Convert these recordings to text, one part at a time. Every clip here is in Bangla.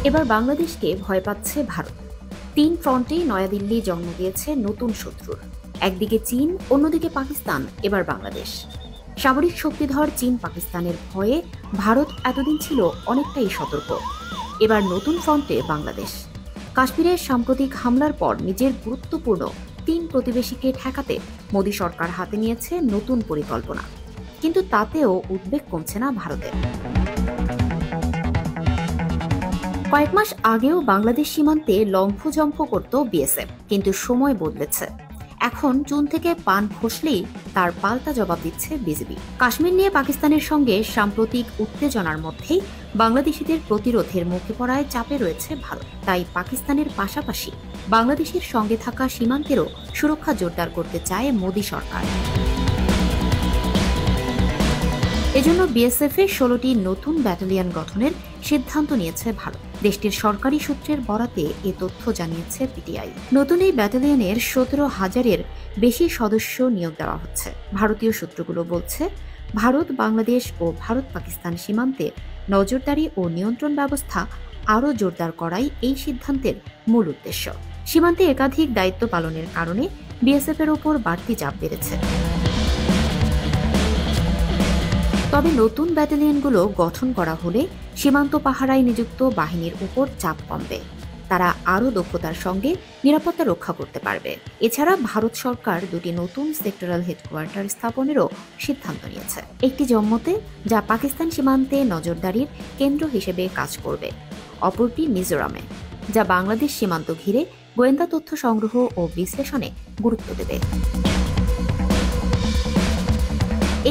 এবার বাংলাদেশকে ভয় পাচ্ছে ভারত। তিন ফ্রন্টে নয়াদিল্লি জন্ম দিয়েছে নতুন শত্রুর। একদিকে চীন, অন্যদিকে পাকিস্তান, এবার বাংলাদেশ। সামরিক শক্তিধর চীন পাকিস্তানের ভয়ে ভারত এতদিন ছিল অনেকটাই সতর্ক। এবার নতুন ফ্রন্টে বাংলাদেশ। কাশ্মীরের সাম্প্রতিক হামলার পর নিজের গুরুত্বপূর্ণ তিন প্রতিবেশীকে ঠেকাতে মোদী সরকার হাতে নিয়েছে নতুন পরিকল্পনা। কিন্তু তাতেও উদ্বেগ কমছে না ভারতের। কয়েক মাস আগেও বাংলাদেশ সীমান্তে লম্ফঝম্ফ করত বিএসএফ, কিন্তু সময় বদলেছে। এখন চুন থেকে পান খসলেই তার পাল্টা জবাব দিচ্ছে বিজিবি। কাশ্মীর নিয়ে পাকিস্তানের সঙ্গে সাম্প্রতিক উত্তেজনার মধ্যেই বাংলাদেশিদের প্রতিরোধের মুখে পড়ায় চাপে রয়েছে ভারত। তাই পাকিস্তানের পাশাপাশি বাংলাদেশের সঙ্গে থাকা সীমান্তেরও সুরক্ষা জোরদার করতে চায় মোদী সরকার। এজন্য বিএসএফ এর 16টি নতুন ব্যাটালিয়ন গঠনের সিদ্ধান্ত নিয়েছে ভারত। দেশটির সরকারি সূত্রের বরাতে এ তথ্য জানিয়েছে পিটিআই। নতুন এই ব্যাটালিয়নের 17,000-এর বেশি সদস্য নিয়োগ দেওয়া হচ্ছে। ভারতীয় সূত্রগুলো বলছে, ভারত বাংলাদেশ ও ভারত পাকিস্তান সীমান্তে নজরদারি ও নিয়ন্ত্রণ ব্যবস্থা আরও জোরদার করাই এই সিদ্ধান্তের মূল উদ্দেশ্য। সীমান্তে একাধিক দায়িত্ব পালনের কারণে বিএসএফ এর ওপর বাড়তি চাপ বেড়েছে। তবে নতুন ব্যাটালিয়নগুলো গঠন করা হলে সীমান্ত পাহারায় নিযুক্ত বাহিনীর উপর চাপ কমবে। তারা আরও দক্ষতার সঙ্গে নিরাপত্তা রক্ষা করতে পারবে। এছাড়া ভারত সরকার দুটি নতুন সেক্টরাল হেডকোয়ার্টার স্থাপনেরও সিদ্ধান্ত নিয়েছে। একটি জম্মুতে, যা পাকিস্তান সীমান্তে নজরদারির কেন্দ্র হিসেবে কাজ করবে। অপরটি মিজোরামে, যা বাংলাদেশ সীমান্ত ঘিরে গোয়েন্দা তথ্য সংগ্রহ ও বিশ্লেষণে গুরুত্ব দেবে।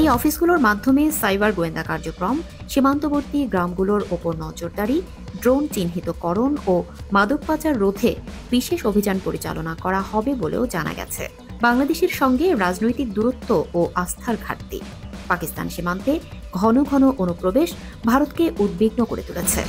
এই অফিসগুলোর মাধ্যমে সাইবার গোয়েন্দা কার্যক্রম, সীমান্তবর্তী গ্রামগুলোর ওপর নজরদারি, ড্রোন চিহ্নিতকরণ ও মাদক পাচার রোধে বিশেষ অভিযান পরিচালনা করা হবে বলেও জানা গেছে। বাংলাদেশের সঙ্গে রাজনৈতিক দূরত্ব ও আস্থার ঘাটতি, পাকিস্তান সীমান্তে ঘন ঘন অনুপ্রবেশ ভারতকে উদ্বিগ্ন করে তুলেছে।